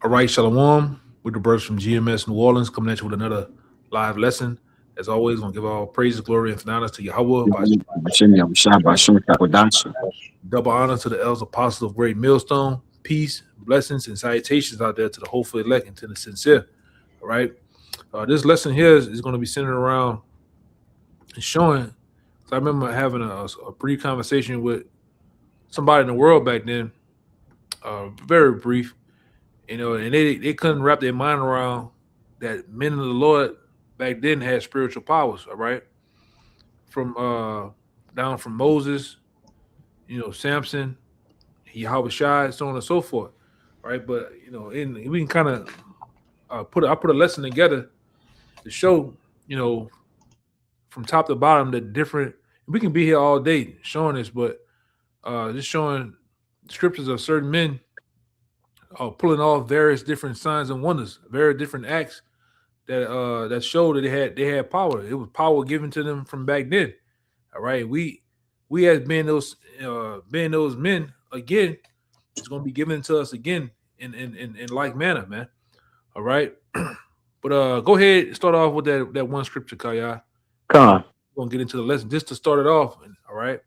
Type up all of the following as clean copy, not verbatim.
All right, Shalom. With the brothers from GMS New Orleans coming at you with another live lesson. As always, we're gonna give all praises, glory, and honor to Yahweh. Double honor to the elders apostles of Great Millstone. Peace, blessings, and salutations out there to the hopeful elect and to the sincere. All right. This lesson here is going to be centered around showing. So I remember having a brief conversation with somebody in the world back then, very brief, and they couldn't wrap their mind around that men of the Lord back then had spiritual powers, all right? From down from Moses, Samson, Yahweh Shai, so on and so forth. Right. But we can kind of I put a lesson together to show, from top to bottom the different we can be here all day showing this, but just showing scriptures of certain men pulling off various different signs and wonders, very different acts that showed that they had power. It was power given to them from back then. All right, we as being those men again, it's going to be given to us again in like manner, man. All right, but go ahead, start off with that one scripture, Kaya. Con. We're gonna get into the lesson just to start it off. All right,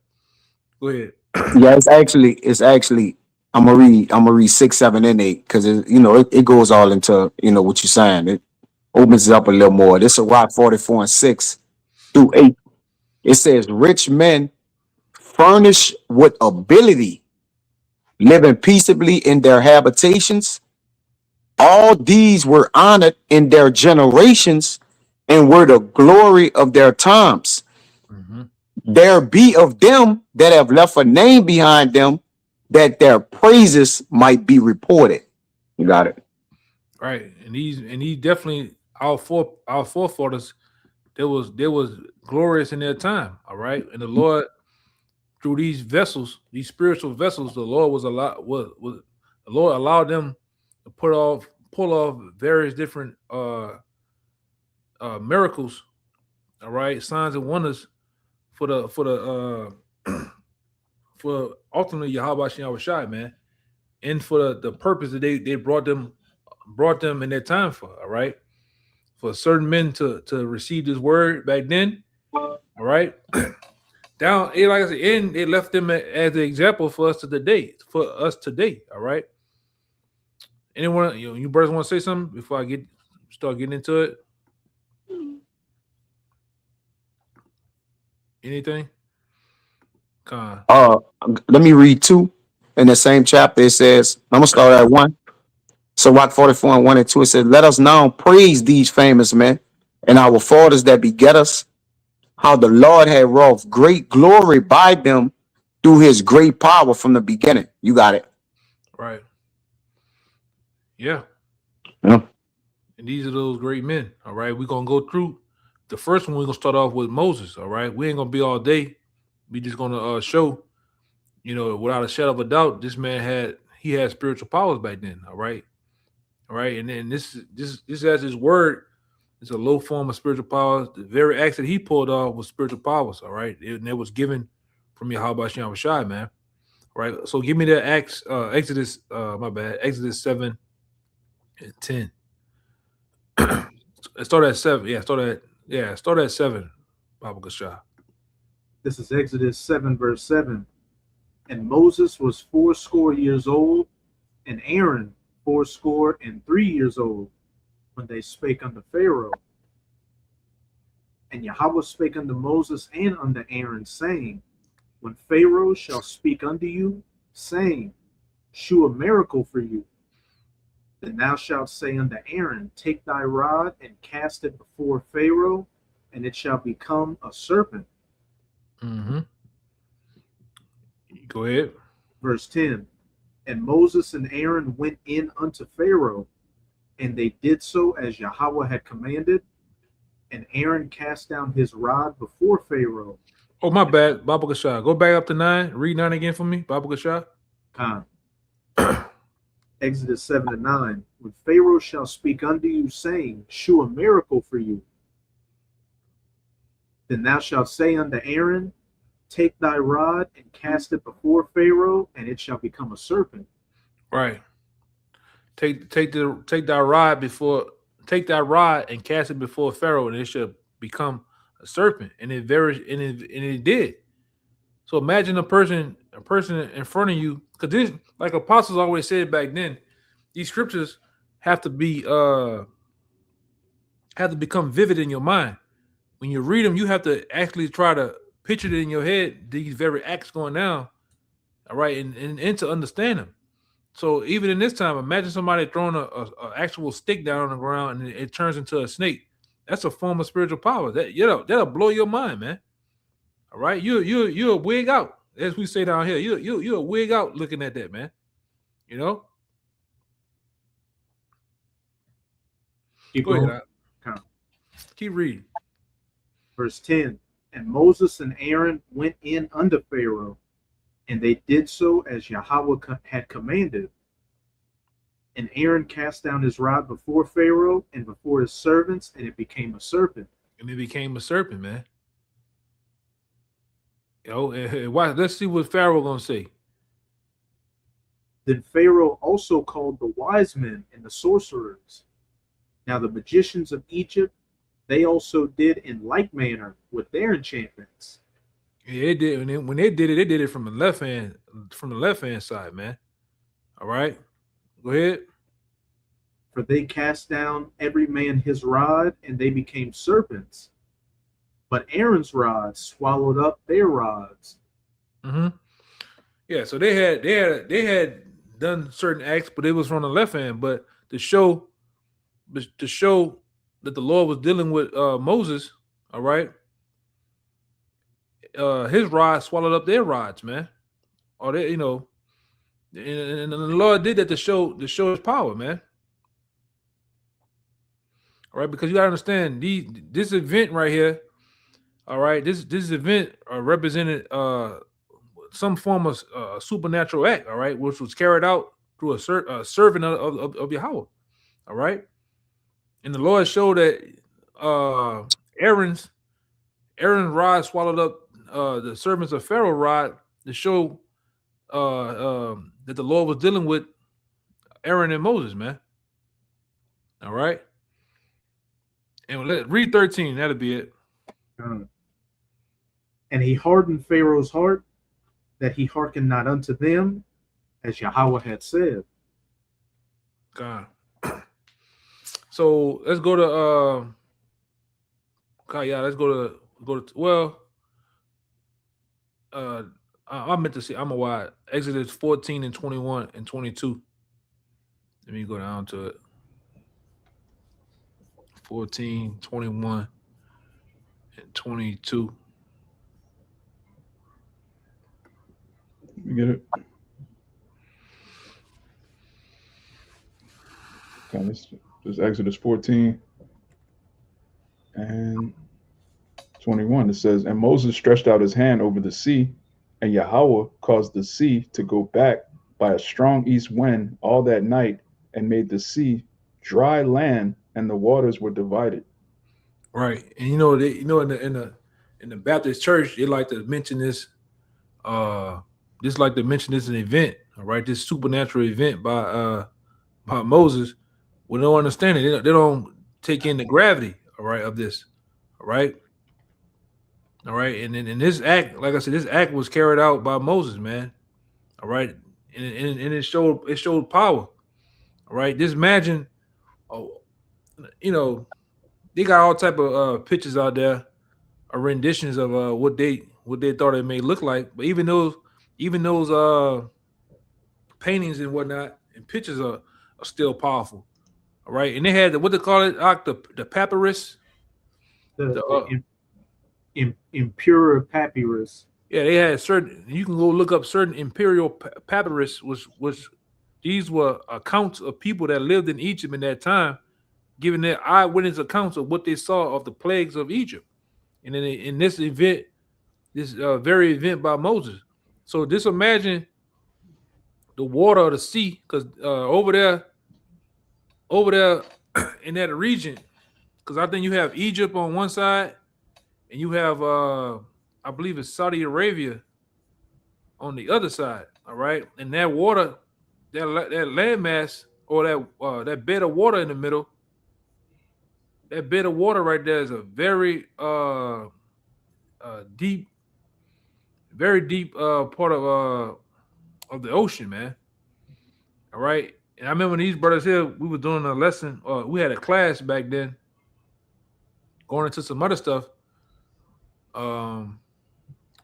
go ahead. Yeah, it's actually I'm gonna read 6, 7, and 8 because it goes all into what you're saying. It opens it up a little more. This is Rock 44 and 6 through 8. It says rich men furnished with ability, living peaceably in their habitations. All these were honored in their generations and were the glory of their times. Mm-hmm. There be of them that have left a name behind them, that their praises might be reported. You got it. Right, and he definitely our forefathers. There was glorious in their time. All right, and the Lord through these vessels, these spiritual vessels, the Lord was the Lord allowed them to pull off various different miracles. All right, signs and wonders for the for ultimately Yahweh Shai, man, and for the purpose that they brought them in their time for. All right, for certain men to receive this word back then. All right, down like I said, and they left them as an example for us to today. All right. Anyone, you brothers want to say something before I start getting into it? Anything? Con. Let me read 2 in the same chapter. It says, I'm gonna start at 1. So Rock 44 and 1 and 2, it says, let us now praise these famous men and our fathers that beget us, how the Lord had wrought great glory by them through his great power from the beginning. You got it. Right. Yeah. Yeah. And these are those great men. All right. We're gonna go through the first one. We're gonna start off with Moses. All right. We ain't gonna be all day. We just gonna show, without a shadow of a doubt, this man had spiritual powers back then. All right. All right. And then this as his word. It's a low form of spiritual powers. The very acts that he pulled off was spiritual powers. All right. And it was given from Yahweh Shai, man. All right. So give me that Exodus, my bad, Exodus 7 and 10. Start at 7. Yeah, start at 7, Baba Gashah. This is Exodus 7, verse 7. And Moses was 80 old, and Aaron 83 old, when they spake unto Pharaoh. And Yahweh spake unto Moses and unto Aaron, saying, when Pharaoh shall speak unto you, saying, shew a miracle for you, then thou shalt say unto Aaron, take thy rod and cast it before Pharaoh, and it shall become a serpent. Mm-hmm. Go ahead. Verse 10. And Moses and Aaron went in unto Pharaoh, and they did so as Yahweh had commanded. And Aaron cast down his rod before Pharaoh. Oh, my bad, Baba Gashah. Go back up to 9. Read 9 again for me, Baba Gashah. Exodus 7 and 9. When Pharaoh shall speak unto you, saying, shew a miracle for you, then thou shalt say unto Aaron, take thy rod and cast it before Pharaoh, and it shall become a serpent. Right. take that rod and cast it before Pharaoh, and it should become a serpent. And it did. So imagine a person in front of you, because this, like apostles always said back then, these scriptures have to become vivid in your mind. When you read them, you have to actually try to picture it in your head, these very acts going down, all right, and to understand them. So even in this time, imagine somebody throwing a actual stick down on the ground and it turns into a snake. That's a form of spiritual power. That'll blow your mind, man. All right, you're a wig out, as we say down here. You're a wig out looking at that, man. You know. Keep Go going. ahead. Okay. Keep reading. Verse 10. And Moses and Aaron went in unto Pharaoh, and they did so as Yahweh had commanded. And Aaron cast down his rod before Pharaoh and before his servants, and it became a serpent. And it became a serpent, man. Let's see what Pharaoh gonna say. Then Pharaoh also called the wise men and the sorcerers. Now the magicians of Egypt, they also did in like manner with their enchantments. Yeah, they did. When they did it from the left hand side, man. All right, go ahead. For they cast down every man his rod, and they became serpents. But Aaron's rod swallowed up their rods. Mm-hmm. Yeah, so they had done certain acts, but it was from the left hand. But to show that the Lord was dealing with Moses, all right, his rod swallowed up their rods, man. Or they, and the Lord did that to show his power, man. All right, because you gotta understand this event right here. All right, this event represented some form of supernatural act. All right, which was carried out through a servant of Yahweh. All right, and the Lord showed that Aaron's rod swallowed up the servants of Pharaoh rod to show that the Lord was dealing with Aaron and Moses, man. All right. And read 13. That'll be it. And he hardened Pharaoh's heart, that he hearkened not unto them, as Yahweh had said. God. So let's go to let's go to I meant to say I'm a wide Exodus 14 and 21 and 22. Let me go down to it. 14, 21, and 22. You get it? Okay, this is Exodus 14 and 21. It says, and Moses stretched out his hand over the sea, and Yahweh caused the sea to go back by a strong east wind all that night, and made the sea dry land, and the waters were divided. Right, and in the Baptist church, they like to mention this. Like to mention this an event. All right, this supernatural event by Moses. We don't understand it. They don't take in the gravity. All right, of this. All right. All right, and in this act, like I said, this act was carried out by Moses, man. All right, and it showed power. All right, just imagine, they got all type of pictures out there, or renditions of what they thought it may look like. But even those paintings and whatnot and pictures are still powerful. All right, and they had what they call it, the papyrus, impure papyrus. Yeah, they had certain. You can go look up certain imperial papyrus. These were accounts of people that lived in Egypt in that time, giving their eyewitness accounts of what they saw of the plagues of Egypt. And then in this event, this very event by Moses. So just imagine the water of the sea, because over there in that region, because I think you have Egypt on one side, and you have I believe it's Saudi Arabia on the other side. All right, and that water, that landmass or that bed of water in the middle, that bed of water right there is a very deep, very deep part of the ocean, man. All right. And I remember when these brothers here, we were doing a lesson, we had a class back then, going into some other stuff.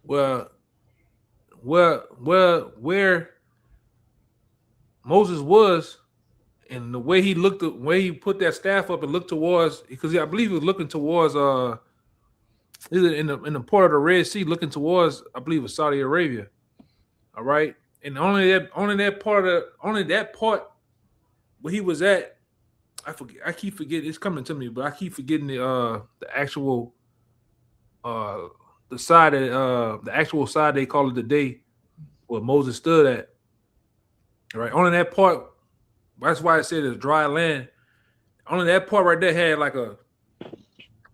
Where where Moses was, and the way he looked, the way he put that staff up and looked towards, because I believe he was looking towards either in the port of the Red Sea, looking towards, I believe it was Saudi Arabia. All right. And only that part where he was at, I keep forgetting, it's coming to me, but I keep forgetting the actual the actual side they call it today, where Moses stood at. All right. Only that part, that's why I said it's dry land. Only that part right there had like a,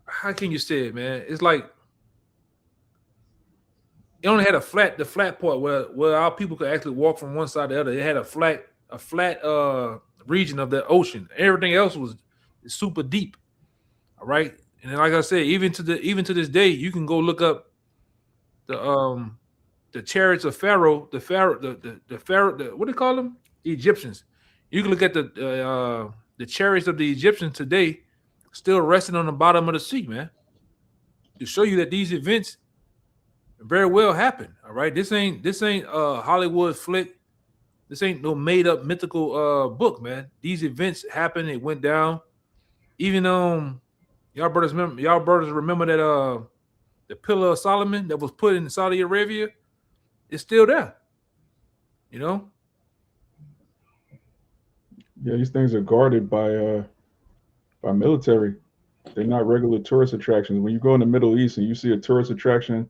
how can you say it, man? It's like it only had the flat part where our people could actually walk from one side to the other. It had a flat region of the ocean. Everything else was super deep. All right. And like I said, even to this day, you can go look up the chariots of Pharaoh, the Pharaoh, what do they call them? The Egyptians. You can look at the chariots of the Egyptians today, still resting on the bottom of the sea, man, to show you that these events very well happened. All right, this ain't a Hollywood flick. This ain't no made up mythical book, man. These events happened. It went down. Even y'all brothers remember that the Pillar of Solomon that was put in Saudi Arabia is still there. You know. Yeah, these things are guarded by military. They're not regular tourist attractions. When you go in the Middle East and you see a tourist attraction,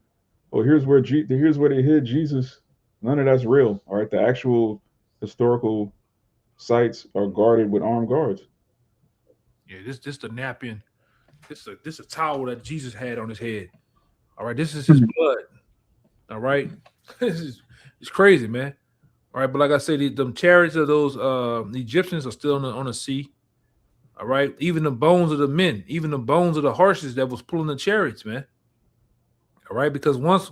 oh, here's where they hid Jesus. None of that's real. All right, the actual historical sites are guarded with armed guards. Yeah, this the napkin. This a towel that Jesus had on his head. All right, this is his blood. All right, it's crazy, man. All right, but like I said, the chariots of those the Egyptians are still on the sea. All right, even the bones of the men, even the bones of the horses that was pulling the chariots, man. All right, because once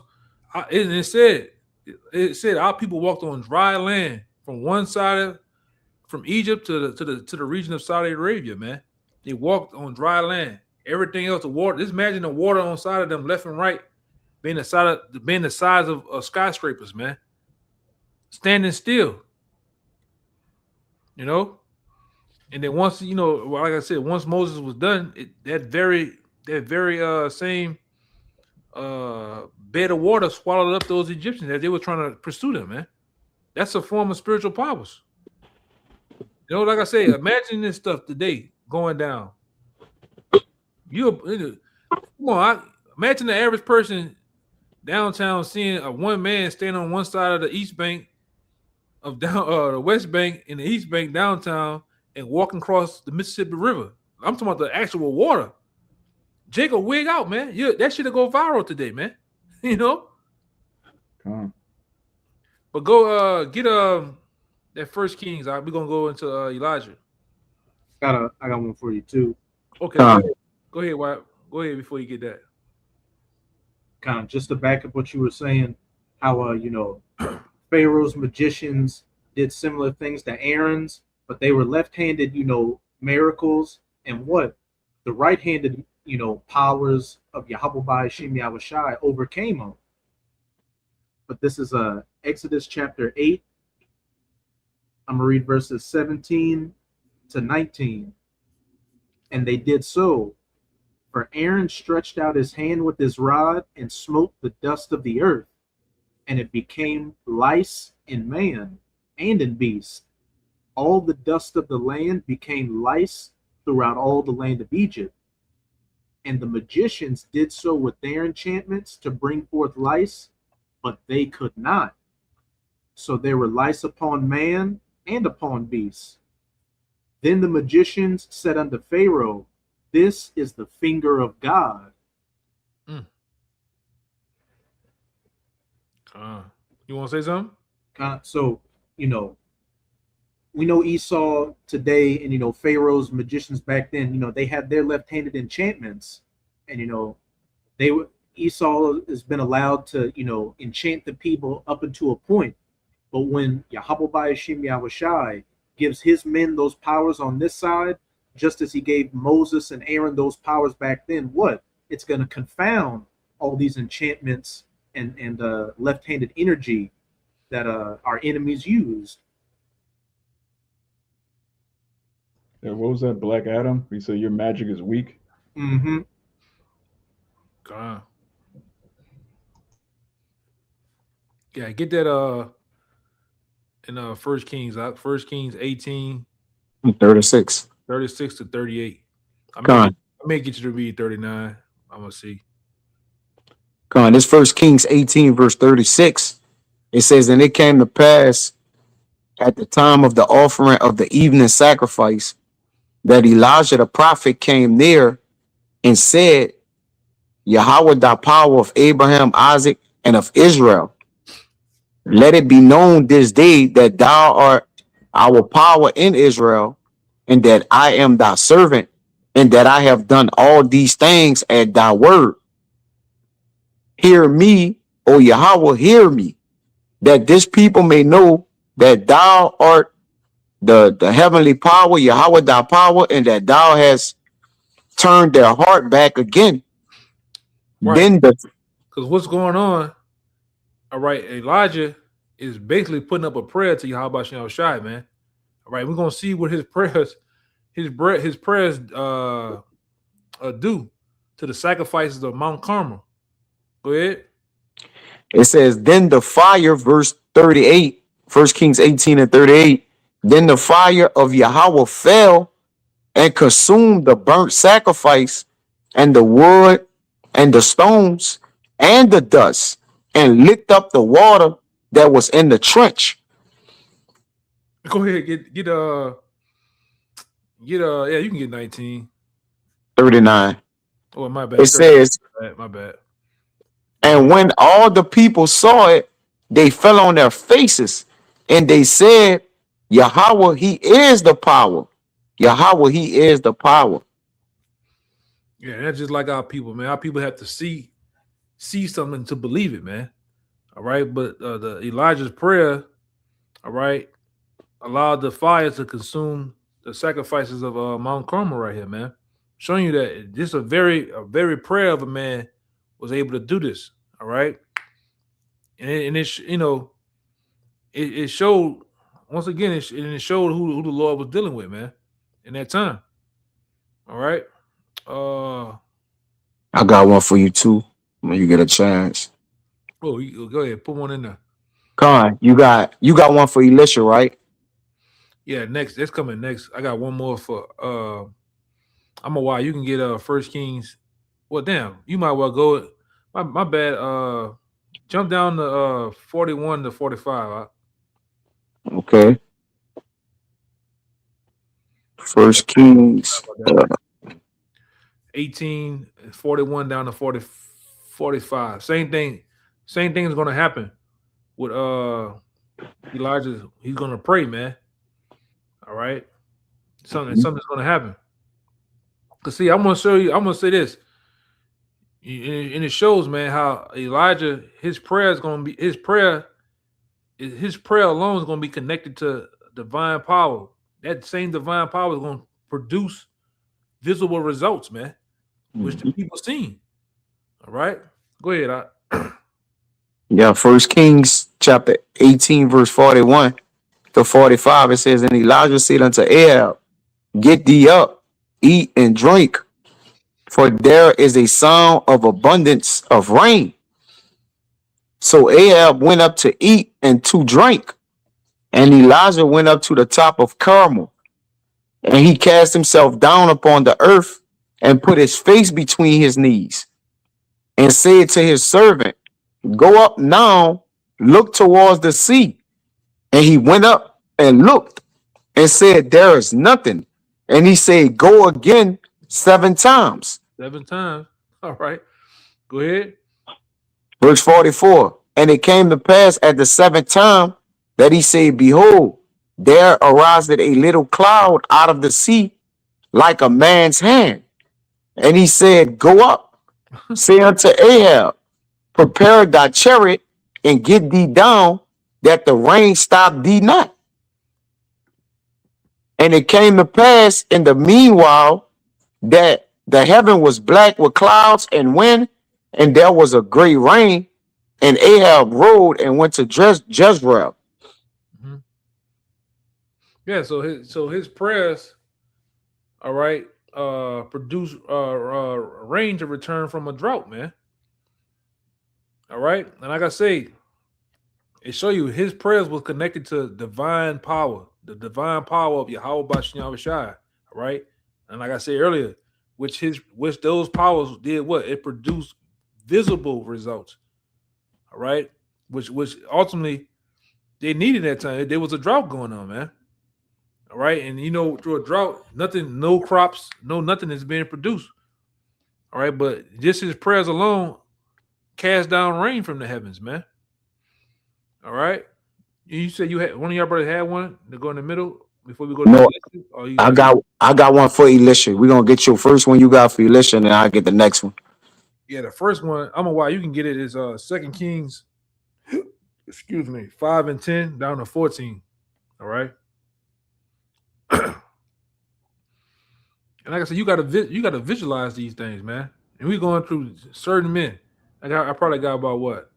it said our people walked on dry land from one side from Egypt to the region of Saudi Arabia, man. They walked on dry land. Everything else, the water. Just imagine the water on side of them, left and right, being the size of skyscrapers, man. Standing still, you know. And then once, like I said, once Moses was done, that very same bed of water swallowed up those Egyptians as they were trying to pursue them, man. That's a form of spiritual powers. You know, like I say, imagine this stuff today going down. Come on, imagine the average person downtown seeing a one man standing on one side of the East Bank of the West Bank and the East Bank downtown and walking across the Mississippi River. I'm talking about the actual water. Jacob, wig out, man. That should go viral today, man. You know. But go get that First Kings. We're gonna go into Elijah. I got one for you too. Okay, go ahead, Wyatt. Go ahead before you get that. Kind of just to back up what you were saying, how Pharaoh's magicians did similar things to Aaron's, but they were left-handed, miracles, and what the right-handed, powers of Yahweh Shem Yahushai overcame them. But this is Exodus chapter 8. I'm gonna read verses 17 to 19. And they did so. For Aaron stretched out his hand with his rod and smote the dust of the earth, and it became lice in man and in beast. All the dust of the land became lice throughout all the land of Egypt. And the magicians did so with their enchantments to bring forth lice, but they could not. So there were lice upon man and upon beasts. Then the magicians said unto Pharaoh, this is the finger of God. You want to say something? So, we know Esau today, and Pharaoh's magicians back then. They had their left-handed enchantments, and they were Esau has been allowed to enchant the people up until a point. But when Yahweh Ba'ashim Yahushai gives his men those powers on this side, just as he gave Moses and Aaron those powers back then, what? It's going to confound all these enchantments and left-handed energy that our enemies used. Yeah, what was that, Black Adam? He said your magic is weak. Mm-hmm. God. Yeah, get that in First Kings, 18, 36. 36 to 38. Con. I may get you to read 39. I'm gonna see. Con, this First Kings 18, verse 36. It says, and it came to pass at the time of the offering of the evening sacrifice that Elijah the prophet came near and said, Yahweh, thy power of Abraham, Isaac, and of Israel, let it be known this day that thou art our power in Israel, and that I am thy servant, and that I have done all these things at thy word. Hear me, O Yahweh, hear me, that this people may know that thou art the heavenly power, Yahweh thy power, and that thou hast turned their heart back again. Right. Then because what's going on? All right, Elijah is basically putting up a prayer to Yahweh Shem Shai, man. All right, we're gonna see what his prayers do to the sacrifices of Mount Carmel. Go ahead. It says, then the fire, verse 38, 1 Kings 18 and 38, then the fire of Yahweh fell and consumed the burnt sacrifice and the wood and the stones and the dust and licked up the water that was in the trench. Go ahead, yeah, you can get 19. 39. Oh, my bad. It says, my bad. and when all the people saw it, they fell on their faces and they said, Yahweh, he is the power. Yahweh, he is the power. Yeah, that's just like our people, man. Our people have to see something to believe it, man. All right, but the Elijah's prayer, all right, allowed the fire to consume the sacrifices of Mount Carmel right here, man. Showing you that this a very prayer of a man was able to do this. All right, and it showed once again. It showed who the Lord was dealing with, man, in that time. All right. I got one for you too when you get a chance. Oh, go ahead, put one in there. Con, you got one for Elisha, right? Yeah, next. That's coming next. I got one more for I'm a while. You can get First Kings. Well, damn, you might well go. My bad. Jump down to 41 to 45. Okay. First Kings 18, 41 down to 40, 45. Same thing is gonna happen with Elijah. He's gonna pray, man. All right. Something's gonna happen. Cause see, I'm gonna say this. And it shows, man, how Elijah, his prayer alone is going to be connected to divine power. That same divine power is going to produce visible results, man, which the people seen. All right, go ahead. Yeah, First Kings chapter 18, verse 41 to 45. It says, and Elijah said unto Ahab, get thee up, eat and drink, for there is a sound of abundance of rain. So Ahab went up to eat and to drink, and Elijah went up to the top of Carmel, and he cast himself down upon the earth and put his face between his knees, and said to his servant, go up now, look towards the sea. And he went up and looked and said, there is nothing. And he said, go again 7 times. 7 times. All right. Go ahead. Verse 44. And it came to pass at the 7th time that he said, behold, there arised a little cloud out of the sea like a man's hand. And he said, Go up, say unto Ahab, prepare thy chariot and get thee down, that the rain stop thee not. And it came to pass in the meanwhile that the heaven was black with clouds and wind, and there was a great rain. And Ahab rode and went to Jezreel. Mhm. Yeah, so his prayers, all right, produce rain to return from a drought, man. All right, and like I say, it show you his prayers was connected to divine power, the divine power of Yahweh Bashem Yahushai, all right. And like I said earlier, which those powers did what? It produced visible results, all right, which ultimately they needed that time. There was a drought going on, man. All right, and you know, through a drought, nothing, no crops, no nothing is being produced. All right, but just his prayers alone cast down rain from the heavens, man. All right. You said you had one of your brothers had one to go in the middle before we go to No, the or you I got one for Elisha. We're gonna get your first one you got for Elisha, and then I'll get the next one. yeah, the first one, I don't know why you can get it is 2 Kings, excuse me, 5 and 10 down to 14. All right. And like I said, you gotta visualize these things, man. And we're going through certain men. I probably got about what?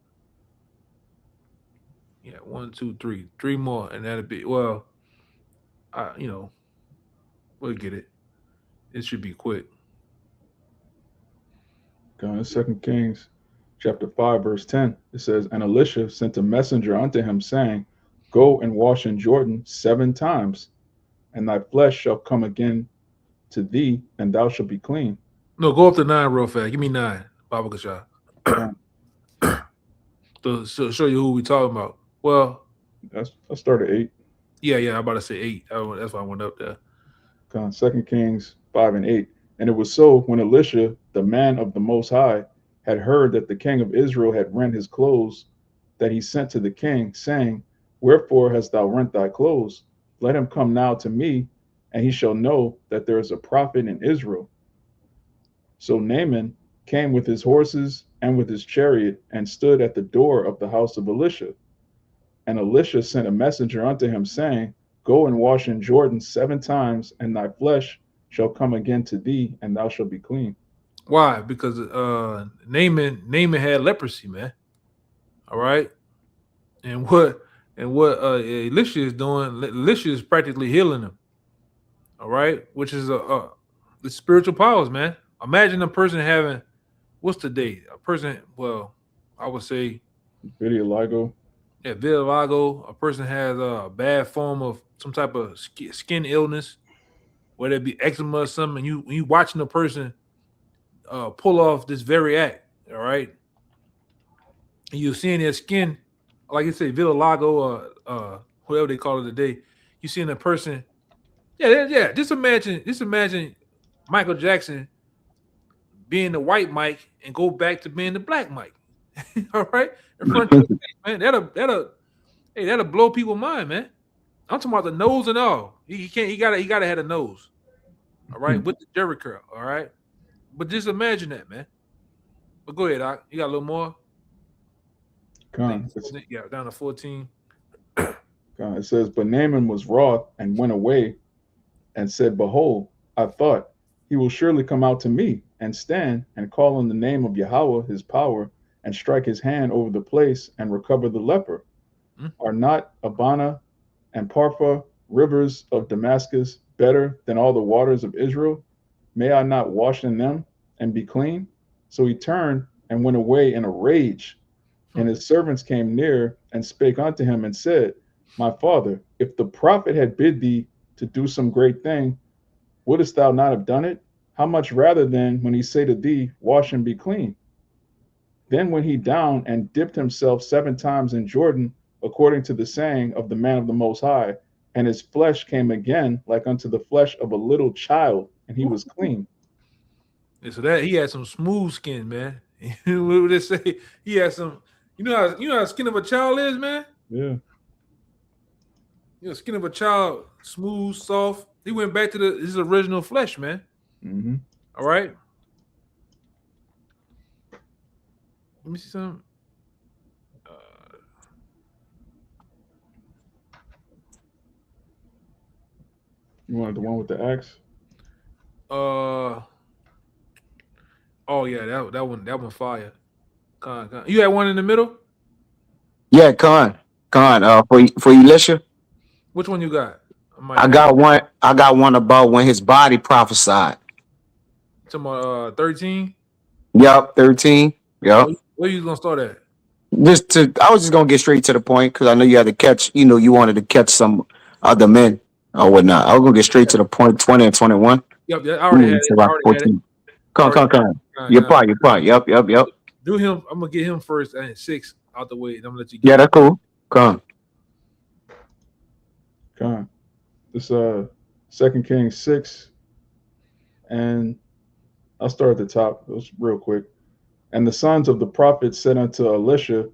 Yeah, 1, 2, 3, 3 more, and that'll be we'll get it. It should be quick. Going to 2 Kings chapter 5, verse 10. It says, And Elisha sent a messenger unto him, saying, Go and wash in Jordan 7 times, and thy flesh shall come again to thee, and thou shalt be clean. No, go up to 9 real fast. Give me 9, Baba Kasha. To show you who we talking about. Well, I started 8. yeah, I'm about to say 8. That's why I went up there. 2 Kings 5 and 8. And it was so, when Elisha, the man of the Most High, had heard that the king of Israel had rent his clothes, that he sent to the king, saying, Wherefore hast thou rent thy clothes? Let him come now to me, and he shall know that there is a prophet in Israel. So Naaman came with his horses and with his chariot, and stood at the door of the house of Elisha. And Elisha sent a messenger unto him, saying, Go and wash in Jordan 7 times, and thy flesh shall come again to thee, and thou shalt be clean. Why? Because Naaman had leprosy, man. All right. And what Elisha is doing, Elisha is practically healing him. All right, which is the spiritual powers, man. Imagine a person having what's today? A person, well, I would say Vitiligo. yeah, vitiligo. A person has a bad form of some type of skin illness, whether it be eczema or something. And you watching a person pull off this very act, all right, and you're seeing their skin, like you say, vitiligo or whatever they call it today. You seeing a person, yeah. Just imagine Michael Jackson being the white Mike and go back to being the black Mike. All right, in front of your face, man. That'll blow people's mind, man. I'm talking about the nose and all. He gotta have a nose. All right, with the Jerry curl. All right, but just imagine that, man. But go ahead, Doc. You got a little more. Yeah, down to 14. It says, But Naaman was wroth and went away and said, Behold, I thought, he will surely come out to me and stand and call on the name of Yahweh his power and strike his hand over the place and recover the leper. Are not Abana and Parfa, rivers of Damascus, better than all the waters of Israel? May I not wash in them and be clean? So he turned and went away in a rage. And his servants came near and spake unto him and said, My father, if the prophet had bid thee to do some great thing, wouldest thou not have done it? How much rather then when he say to thee, Wash and be clean? Then went he down and dipped himself 7 times in Jordan, according to the saying of the man of the Most High, and his flesh came again like unto the flesh of a little child, and he was clean. Yeah, so that he had some smooth skin, man. What would they say? He had some. You know how the skin of a child is, man. Yeah. Skin of a child, smooth, soft. He went back to his original flesh, man. Mm-hmm. All right. Let me see something. You wanted the one with the axe? Oh yeah, that one fire. Con. You had one in the middle. Yeah, Con. For Elisha, Which one you got? I got one. I got one about when his body prophesied. Talking about 13. Yup, 13. Yup. Where you gonna start at? I was just gonna get straight to the point because I know you had to catch. You wanted to catch some other men or whatnot. I was gonna get straight to the point. 20 and 21. Yep, I already had it. To about 14. Come. Your part. Yup. Do him. I'm gonna get him first and 6 out the way. And I'm gonna let you. Yeah, that's cool. Come. This 2 Kings 6, and I'll start at the top. It was real quick. And the sons of the prophets said unto Elisha,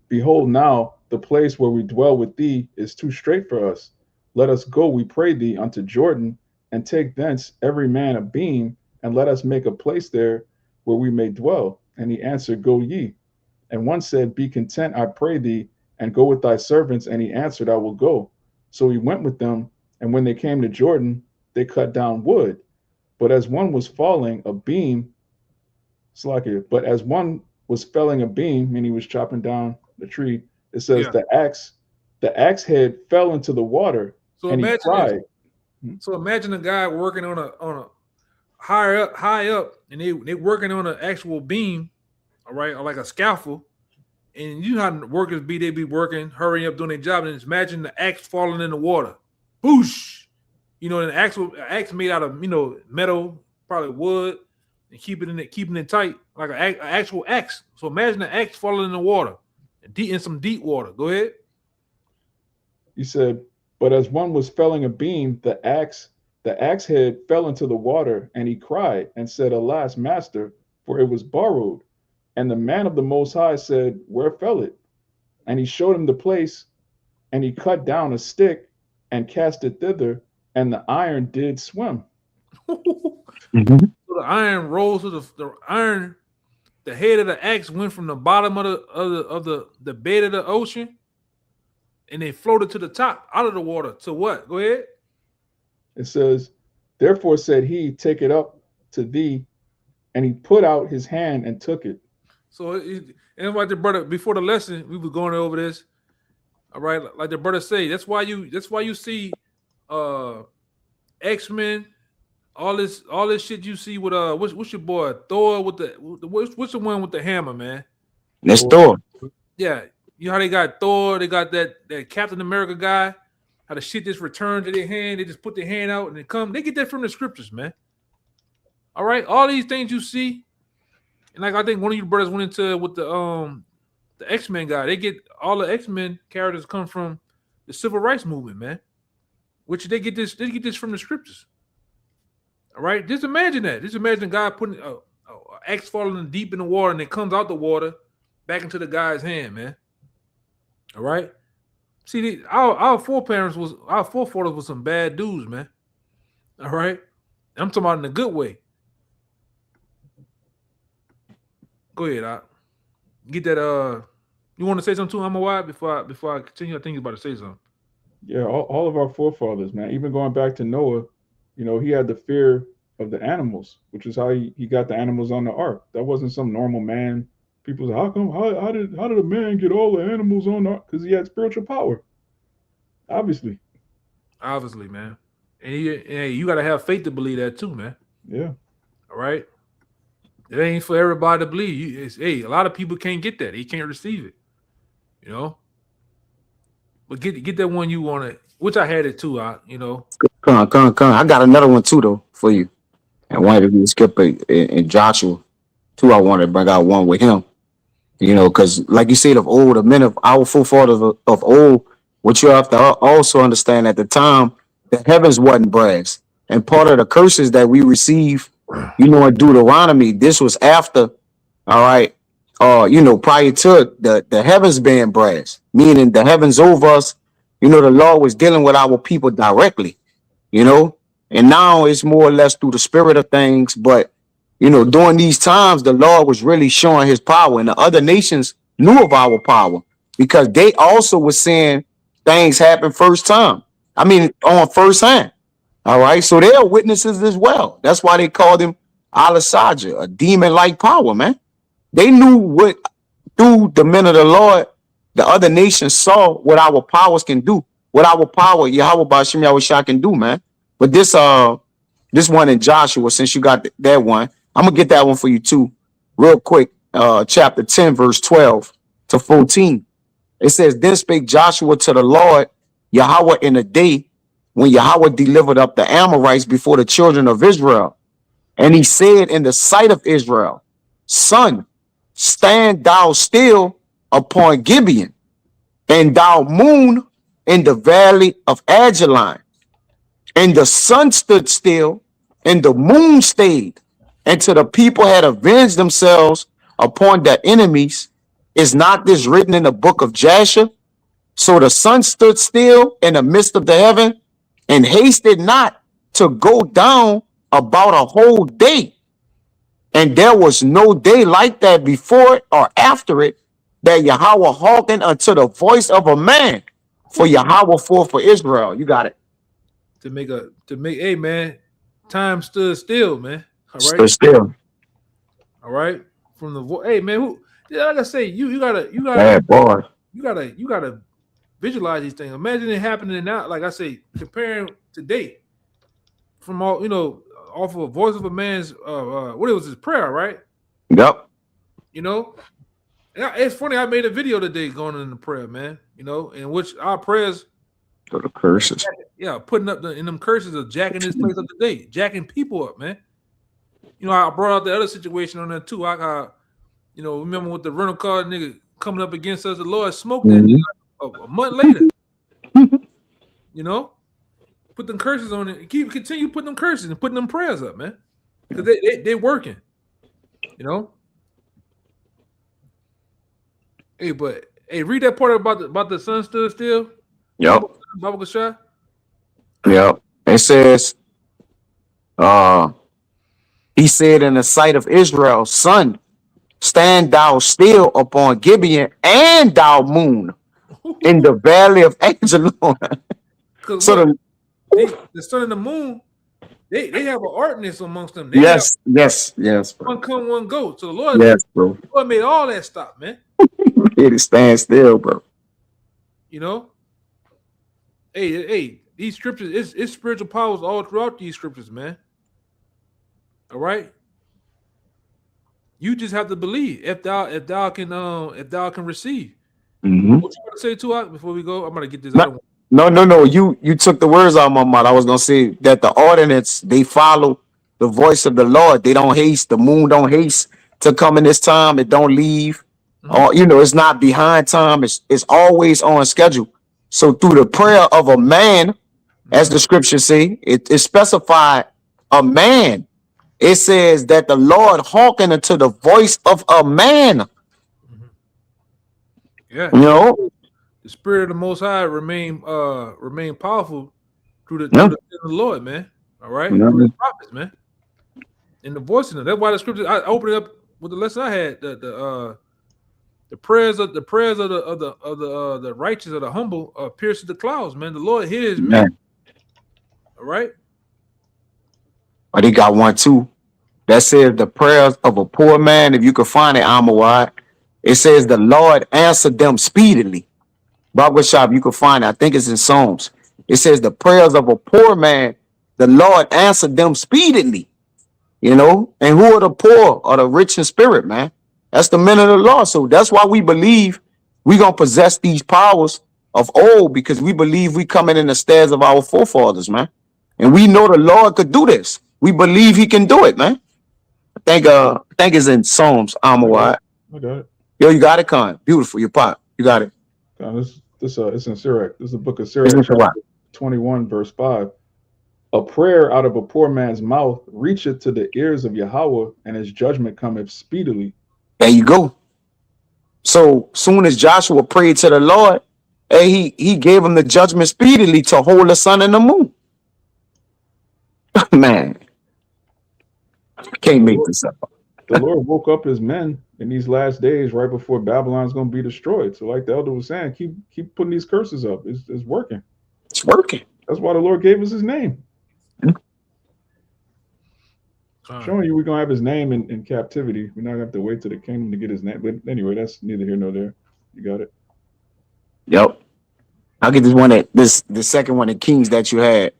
Behold, now the place where we dwell with thee is too strait for us. Let us go, we pray thee, unto Jordan, and take thence every man a beam, and let us make a place there where we may dwell. And he answered, Go ye. And one said, Be content, I pray thee, and go with thy servants. And he answered, I will go. So he went with them, and when they came to Jordan, they cut down wood. But as one was falling a beam, but as one was felling a beam, and he was chopping down the tree, it says the axe head fell into the water, so and he cried. So imagine a guy working on a high up, and they working on an actual beam, all right, or like a scaffold. And you know how workers be, they be working, hurrying up, doing their job, and just imagine the axe falling in the water. Boosh! An axe made out of metal, probably wood, and keeping it tight, like an actual axe. So imagine the axe falling in the water, in some deep water. Go ahead. He said, but as one was felling a beam, the axe head fell into the water, and he cried and said, Alas, master, for it was borrowed. And the man of the Most High said, Where fell it? And he showed him the place, and he cut down a stick and cast it thither, and the iron did swim. Mm-hmm. So the iron rose to the iron. The head of the axe went from the bottom of the bed of the ocean, and they floated to the top out of the water. To what? Go ahead. It says, Therefore said he, Take it up to thee, and he put out his hand and took it. So, and like the brother before the lesson, we were going over this. All right, like the brother say, that's why you see X-Men, all this shit you see with what's your boy Thor with what's the one with the hammer, man? That's Thor. Yeah, you know how they got Thor, they got that Captain America guy, how the shit just returned to their hand, they just put their hand out and they get that from the scriptures, man. All right, all these things you see. And like I think one of you brothers went into with the X-Men guy. They get all the X-Men characters come from the civil rights movement, man. Which they get this from the scriptures. All right, just imagine that. Just imagine a guy putting an axe falling deep in the water, and it comes out the water back into the guy's hand, man. All right. See, our forefathers was some bad dudes, man. All right, I'm talking about in a good way. Go ahead, Doc. Get that. You want to say something too, Amawad, before I continue? I think you're about to say something. Yeah, all of our forefathers, man. Even going back to Noah, he had the fear of the animals, which is how he got the animals on the ark. That wasn't some normal man. People say, how did a man get all the animals on the ark? Because he had spiritual power. Obviously, man. And you got to have faith to believe that too, man. Yeah. All right. It ain't for everybody to believe. A lot of people can't get that. They can't receive it. But get that one you want it, which I had it too. Come on. I got another one too though for you. I wanted to skip in Joshua too. I wanted to bring out one with him. Because like you said, of old, the men of our forefathers of old, what you have to also understand at the time, the heavens wasn't brass, and part of the curses that we receive, in Deuteronomy, this was after, all right, prior to the heavens being brass, meaning the heavens over us, You know, the Lord was dealing with our people directly, you know, and now it's more or less through the spirit of things. But, you know, during these times, the Lord was really showing his power, and the other nations knew of our power because they also were seeing things happen first time. I mean, on first hand. All right. So they are witnesses as well. That's why they called him Alasaja, a demon like power, man. They knew what through the men of the Lord, the other nations saw what our powers can do, what our power, Yahweh Bashim Yahushua can do, man. But this one in Joshua, since you got that one, I'm gonna get that one for you too, real quick. Chapter 10, verse 12 to 14. It says, Then spake Joshua to the Lord Yahweh in the day when Yahweh delivered up the Amorites before the children of Israel. And he said in the sight of Israel, Son, stand thou still upon Gibeon, and thou moon in the valley of Ajalon. And the sun stood still, and the moon stayed, until the people had avenged themselves upon their enemies. Is not this written in the book of Jasher? So the sun stood still in the midst of the heaven, and hasted not to go down about a whole day. And there was no day like that before it or after it, that Yahweh hearkened unto the voice of a man, for Yahweh fought for Israel. You got it. Hey man, time stood still, man. All right. Stood still. All right. From the hey man, who like I say, you gotta Bad boy. you gotta visualize these things. Imagine it happening now, like I say, comparing today from all off of a voice of a man's what it was his prayer, right? Yep. You know, and it's funny. I made a video today going into prayer, man. You know, in which our prayers, So the curses. yeah, putting up in them curses of jacking this place up today, jacking people up, man. You know, I brought out the other situation on there too. I remember with the rental car nigga coming up against us, the Lord smoked that nigga a month later. You know, put them curses on it. Continue putting them curses and putting them prayers up, man, because they working. You know. Hey, but read that part about the sun stood still. Yep. Baba Gashah. Yep. It says, he said in the sight of Israel, Son, stand thou still upon Gibeon, and thou moon in the valley of Ajalon. So the sun and the moon, they have an artness amongst them. yes, bro. One come, one go. So the Lord, Bro. the Lord made all that stop, man. It stand still, bro. You know, hey, these scriptures, it's spiritual powers all throughout these scriptures, man. All right, you just have to believe if thou can receive. Mm-hmm. What you want to say to us before we go? I'm gonna get this. No. You took the words out of my mouth. I was gonna say that the ordinance, they follow the voice of the Lord. They don't haste. The moon don't haste to come in this time. It don't leave. Or it's not behind time. It's always on schedule. So through the prayer of a man, as the scriptures say, it specified a man. It says that the Lord hearkened unto the voice of a man. Yeah. You know, the spirit of the Most High remain powerful through the Lord, man. All right, through the prophets, man, and the voice of them. That's why the scripture. I opened it up with the lesson I had. The prayers of the righteous or the humble pierces the clouds, man. The Lord hears me. All right. But he got one too. That says the prayers of a poor man. If you can find it, Amawad. It says the Lord answered them speedily. Baba Shop, you can find it. I think it's in Psalms. It says the prayers of a poor man, the Lord answered them speedily. You know, and who are the poor or the rich in spirit, man? That's the men of the Lord. So that's why we believe we're going to possess these powers of old, because we believe we coming in the stairs of our forefathers, man. And we know the Lord could do this. We believe he can do it, man. I think it's in Psalms, Amawad. I got it. Yo, you got it, Con. Beautiful. Your pot. You got it. It's in Sirach. This is the book of Sirach, chapter 21, verse 5. A prayer out of a poor man's mouth reacheth to the ears of Yahweh, and his judgment cometh speedily. There you go. So soon as Joshua prayed to the Lord, and he gave him the judgment speedily to hold the sun and the moon. Man, can't make this up. The Lord woke up his men in these last days, right before Babylon's going to be destroyed. So, like the elder was saying, keep putting these curses up. It's working. It's working. That's why the Lord gave us his name. Showing you we're gonna have his name in captivity. We're not gonna have to wait to the kingdom to get his name. But anyway, that's neither here nor there. You got it. Yep. I'll get the second one in Kings that you had.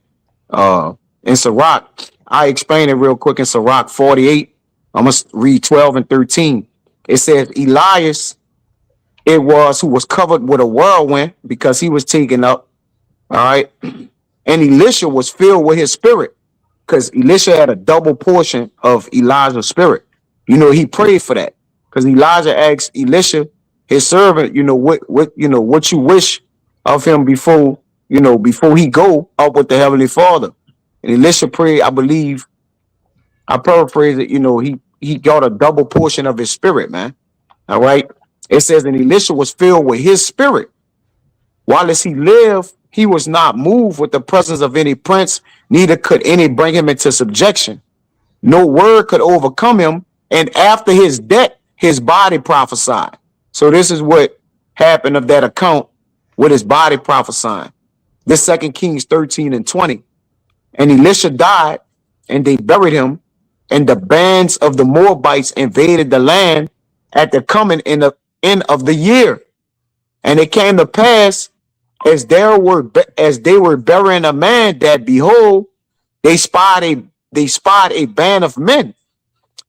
In Sirach, I explained it real quick in Sirach 48. I'm gonna read 12 and 13. It says Elias, it was who was covered with a whirlwind because he was taken up. All right. And Elisha was filled with his spirit, because Elisha had a double portion of Elijah's spirit. You know, he prayed for that because Elijah asked Elisha, his servant, what you wish of him before he go up with the Heavenly Father. And Elisha prayed, I believe, I paraphrase it, he got a double portion of his spirit, man. All right. It says, and Elisha was filled with his spirit. While as he lived, he was not moved with the presence of any prince, neither could any bring him into subjection. No word could overcome him. And after his death, his body prophesied. So this is what happened of that account with his body prophesying. This 2 Kings 13 and 20. And Elisha died, and they buried him, and the bands of the Moabites invaded the land at the coming in the end of the year. And it came to pass, as they were burying a man, that behold, they spied a band of men,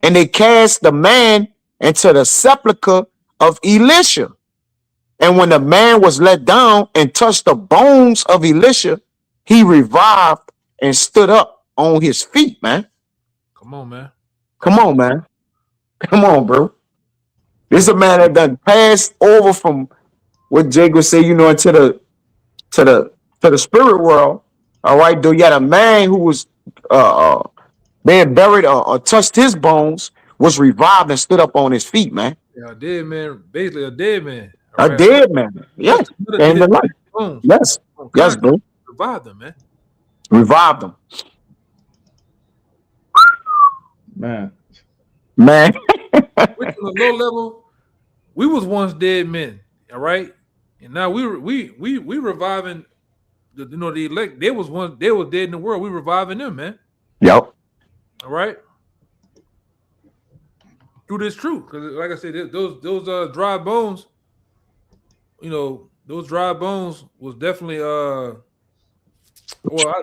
and they cast the man into the sepulchre of Elisha. And when the man was let down and touched the bones of Elisha, he revived and stood up on his feet, man. Come on, man. Come on, man. Come on, bro. This is a man that done passed over from what Jake would say, into the spirit world. All right, though you had a man who was being buried or touched his bones, was revived and stood up on his feet, man. Yeah, a dead man, basically a dead man. A dead man. Yes. And the life. Bones. Yes. Yes, bro. Revive them, man. Revived them. Man. Which on a low level, we was once dead men, all right? And now we reviving the elect. They was dead in the world. We reviving them, man. Yep. All right. Through this truth, because like I said, those dry bones, those dry bones was definitely well,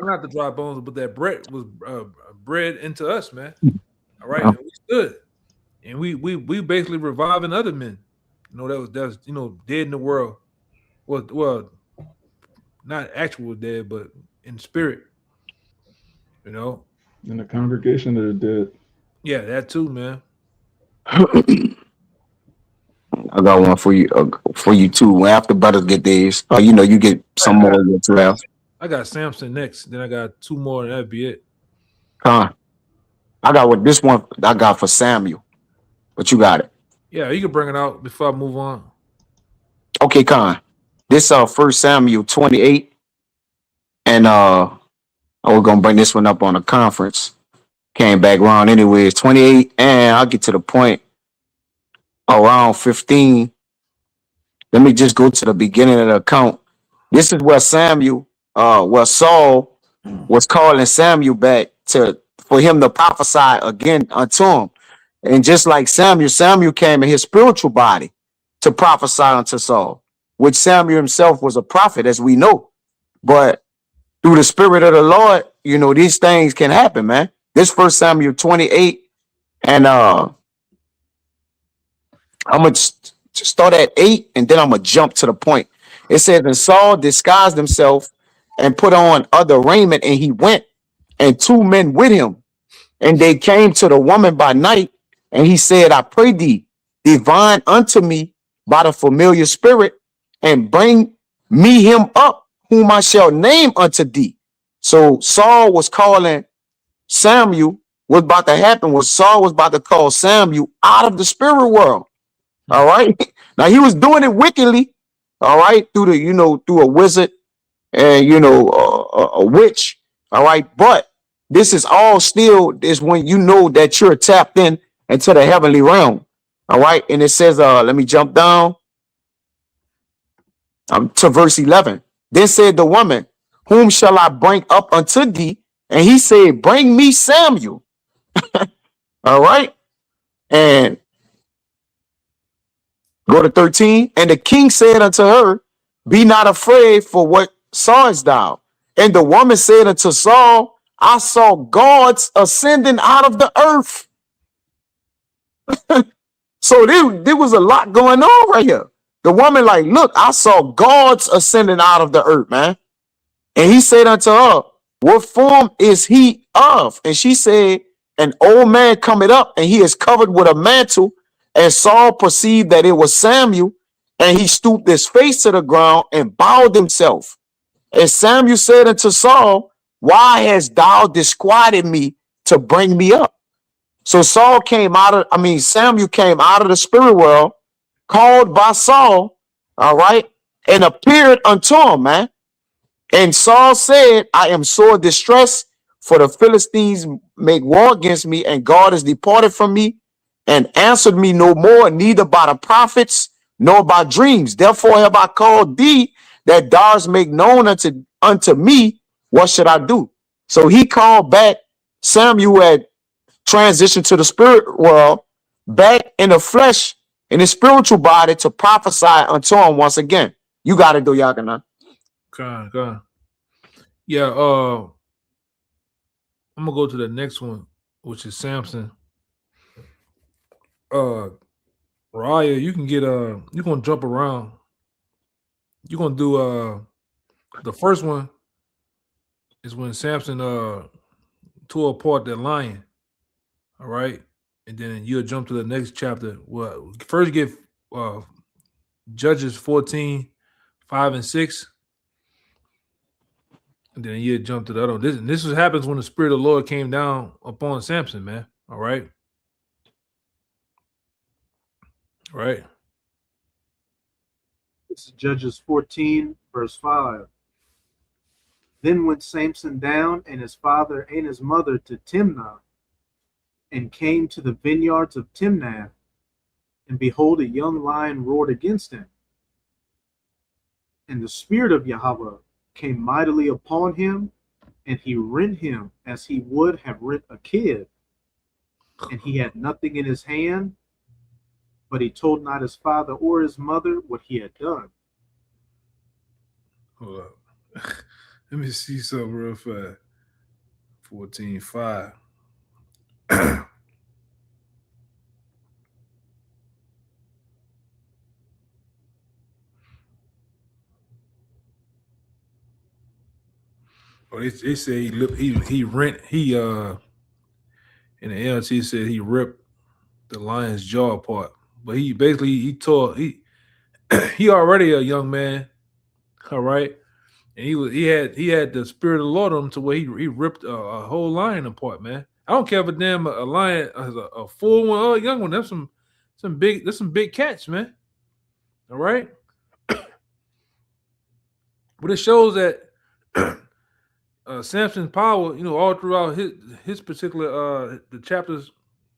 not the dry bones, but that bread was bred into us, man. All right, and we stood, and we basically reviving other men, that was dead in the world. Well, not actual dead, but in spirit, In the congregation of the dead. Yeah, that too, man. I got one for you too. When after brothers get theirs, you get some more of your 12. I got Samson next, then I got two more, and that'd be it. I got this one I got for Samuel, but you got it. Yeah, you can bring it out before I move on. Okay, Con. This 1 Samuel 28, and I was gonna bring this one up on a conference. Came back around anyways, 28, and I'll get to the point around 15. Let me just go to the beginning of the account. This is where Saul was calling Samuel back for him to prophesy again unto him. And just like Samuel came in his spiritual body to prophesy unto Saul, which Samuel himself was a prophet, as we know. But through the spirit of the Lord, these things can happen, man. This 1 Samuel 28, and I'm going to start at 8, and then I'm going to jump to the point. It says, and Saul disguised himself and put on other raiment, and he went, and 2 men with him. And they came to the woman by night, and he said, I pray thee, divine unto me by the familiar spirit, and bring me him up, whom I shall name unto thee. So Saul was calling Samuel. What's about to happen was Saul was about to call Samuel out of the spirit world. All right. Now he was doing it wickedly, all right, through the, through a wizard and, a witch, all right. But this is all still is when you know that you're tapped in into the heavenly realm, all right. And it says, let me jump down to verse 11. Then said the woman, whom shall I bring up unto thee? And he said, bring me Samuel. All right. And go to 13. And the king said unto her, be not afraid, for what sawest thou? And the woman said unto Saul, I saw gods ascending out of the earth. So there was a lot going on right here. The woman like, look, I saw gods ascending out of the earth, man. And he said unto her, what form is he of? And she said, an old man cometh up, and he is covered with a mantle. And Saul perceived that it was Samuel, and he stooped his face to the ground and bowed himself. And Samuel said unto Saul, why hast thou disquieted me to bring me up? So Samuel came out of the spirit world, called by Saul, all right, and appeared unto him, man. And Saul said, I am sore distressed, for the Philistines make war against me, and God is departed from me, and answered me no more, neither by the prophets, nor by dreams. Therefore have I called thee, that thou make known unto me, what should I do? So he called back Samuel had transitioned to the spirit world, back in the flesh, in his spiritual body, to prophesy unto him once again. You got it, though, Yakana. God. Yeah, I'm gonna go to the next one, which is Samson. Raya, you can get you're gonna jump around. You're gonna do the first one is when Samson tore apart that lion. All right. And then you'll jump to the next chapter. Well, first get Judges 14, 5 and 6. And then you jump to the other one. This happens when the Spirit of the Lord came down upon Samson, man. All right. All right. This is Judges 14, verse 5. Then went Samson down and his father and his mother to Timnah, and came to the vineyards of Timnath, and behold, a young lion roared against him. And the Spirit of Yahweh came mightily upon him, and he rent him as he would have rent a kid. And he had nothing in his hand, but he told not his father or his mother what he had done. Hold up. Let me see something real fast. 14:5. Oh, they say he rent in the LT said he ripped the lion's jaw apart, but he tore he already a young man, all right, and he had the Spirit of the Lord on him to where he ripped a whole lion apart, man. I don't care if a damn a lion a full one or a young one. That's some big cats, man. All right, but it shows that Samson's power, all throughout his particular the chapters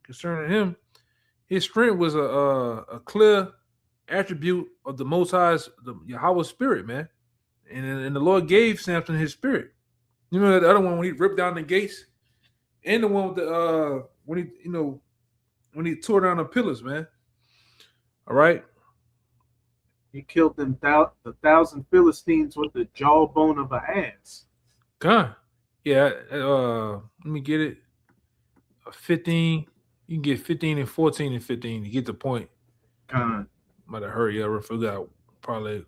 concerning him, his strength was a clear attribute of the Most High's, the Yahweh's spirit, man. And the Lord gave Samson his spirit. You know, the other one when he ripped down the gates, and the one with the when he tore down the pillars, man. All right. He killed them the 1,000 Philistines with the jawbone of an ass. God. Yeah, let me get it. 15. You can get 15 and 14 and 15 to get the point. God. Might have hurry up. I forgot probably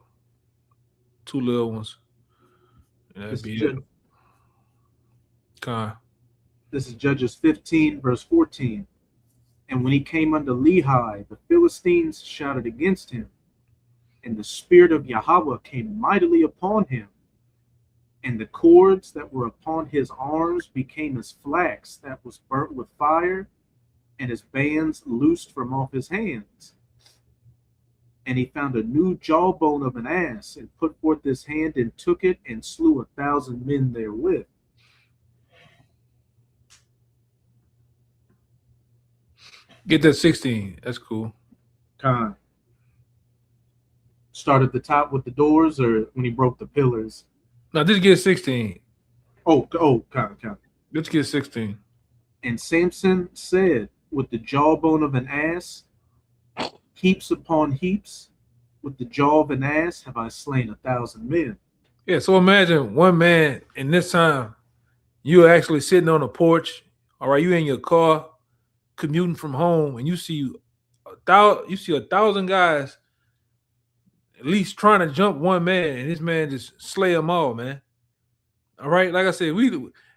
2 little ones. And that'd be it. This is Judges 15, verse 14. And when he came unto Lehi, the Philistines shouted against him, and the Spirit of Yahweh came mightily upon him, and the cords that were upon his arms became as flax that was burnt with fire, and his bands loosed from off his hands. And he found a new jawbone of an ass, and put forth his hand and took it, and slew 1,000 men therewith. Get that 16. That's cool. Con. Start at the top with the doors, or when he broke the pillars? Now just get 16. Con. Let's get 16. And Samson said, with the jawbone of an ass, heaps upon heaps, with the jaw of an ass have I slain 1,000 men. Yeah, so imagine one man in this time, you're actually sitting on a porch, all right, you in your car, commuting from home, and you see 1,000 guys at least trying to jump one man, and this man just slay them all, man. All right, like I said,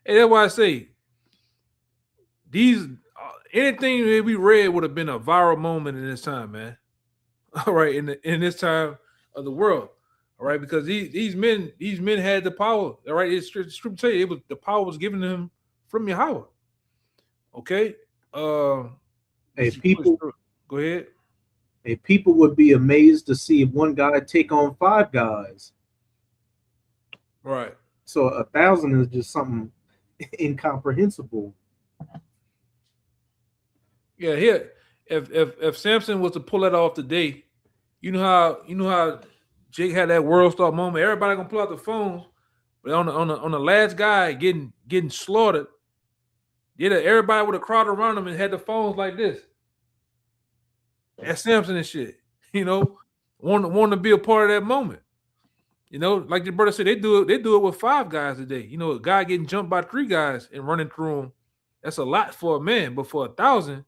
that's why I say these anything that we read would have been a viral moment in this time, man. All right, in this time of the world, all right, because these men had the power. All right, it's scripture tell you the power was given to him from Yahweh. Okay, Hey, people, go ahead. Hey, people would be amazed to see one guy take on 5 guys. Right. So 1,000 is just something incomprehensible. Yeah, here. If Samson was to pull that off today, you know how Jake had that world star moment. Everybody gonna pull out the phones, but on the last guy getting slaughtered, everybody with a crowd around him and had the phones like this. That's Samson and shit. Want to be a part of that moment. Like your brother said, they do it with 5 guys a day. A guy getting jumped by 3 guys and running through them. That's a lot for a man, but for 1,000,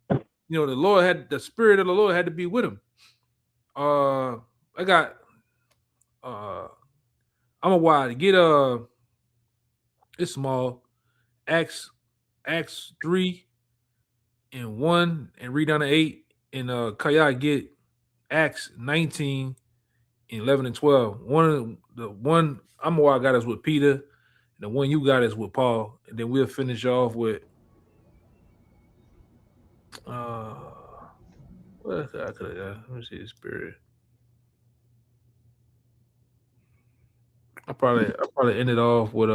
the spirit of the Lord had to be with him. I got I'm a wide get it's small Acts 3 and 1 and read down to 8 and Kaya get Acts 19 and 11 and 12. The one I'm a wide got us with Peter, and the one you got is with Paul, and then we'll finish off with what I could have got. Let me see the spirit. I probably ended off with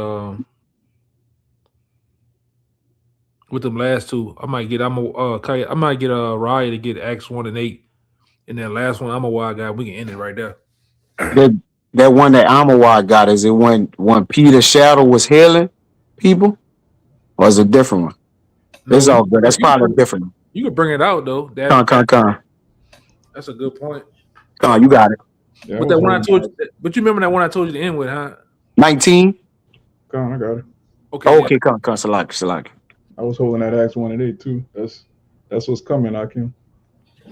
them last 2. I might get Raya to get Acts 1 and 8, and then last one I'm a wild guy. We can end it right there. That one that Amawad got, is it when Peter's shadow was healing people, or is it a different one? It's all good. That's probably different. You could bring it out though. Con. That's a good point. Con, you got it. Yeah, But that one I told you. But you remember that one I told you to end with, huh? 19. Con, I got it. Okay. Oh, okay. Con. Salak. I was holding that Acts 1 and 8 too. That's what's coming, Akim.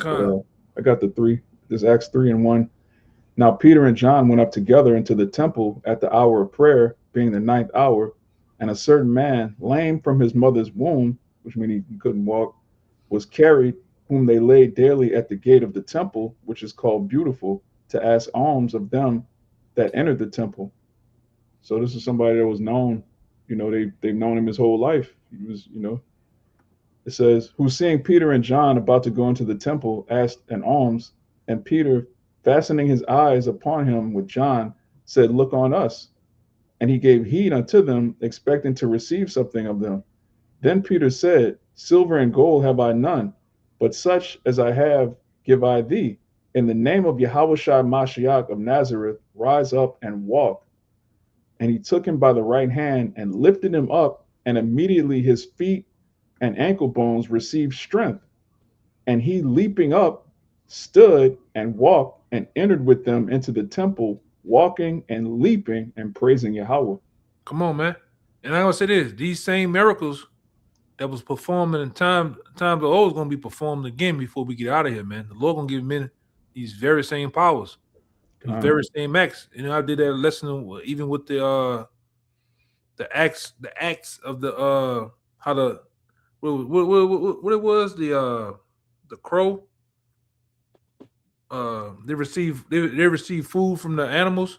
I got the 3. This Acts 3 and 1. Now Peter and John went up together into the temple at the hour of prayer, being the 9th hour, and a certain man, lame from his mother's womb, which means he couldn't walk, was carried, whom they laid daily at the gate of the temple, which is called Beautiful, to ask alms of them that entered the temple. So this is somebody that was known, they've known him his whole life. He was, it says, who seeing Peter and John about to go into the temple, asked an alms, and Peter, fastening his eyes upon him with John, said, look on us. And he gave heed unto them, expecting to receive something of them. Then Peter said, silver and gold have I none, but such as I have give I thee. In the name of Yahushua Mashiach of Nazareth, rise up and walk. And he took him by the right hand and lifted him up, and immediately his feet and ankle bones received strength. And he, leaping up, stood and walked and entered with them into the temple, walking and leaping and praising Yahweh. Come on, man. And I gonna say this: these same miracles that was performed in times of old is gonna be performed again before we get out of here, man. The Lord gonna give men these very same powers, these very same acts. I did that lesson even with the acts of the how the what it was, the crow. They receive food from the animals.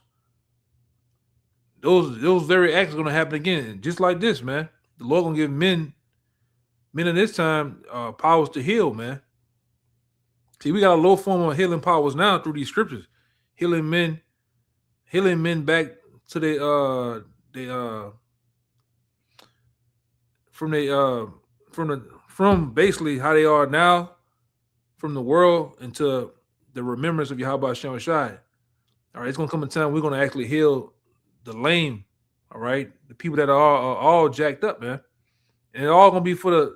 Those very acts are gonna happen again, just like this, man. The Lord gonna give men in this time powers to heal, man. See, we got a low form of healing powers now through these scriptures, healing men back to they from they from basically how they are now, from the world into the remembrance of Yahweh Hashem Shai. All right, it's gonna come a time we're gonna actually heal the lame. All right, the people that are all jacked up, man, and it's all gonna be for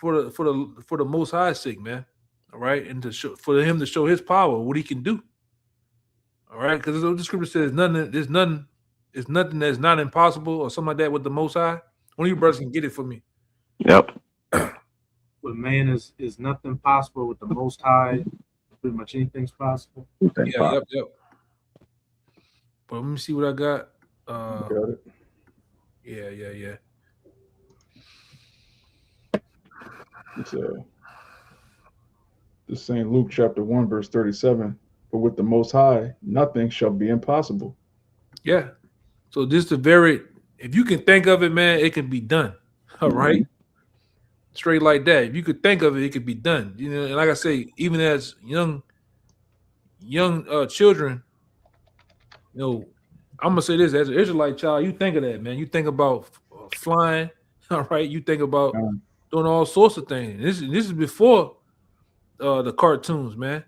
the Most High sake, man. All right, and to show, for him to show his power, what he can do. All right, because the scripture says there's nothing that's not impossible or something like that with the Most High. One of you brothers can get it for me. Yep. With man is nothing possible. With the Most High, pretty much anything's possible. Yeah, yep. But let me see what I got. Got it. Yeah. It's this St. Luke chapter 1, verse 37. But with the Most High, nothing shall be impossible. Yeah. So this the very, if you can think of it, man, it can be done. All right. Straight like that. If you could think of it, it could be done. You know, and like I say, even as young children, you know, I'm gonna say this as an Israelite child, you think of that, man. You think about flying, all right. You think about doing all sorts of things. This is before the cartoons, man.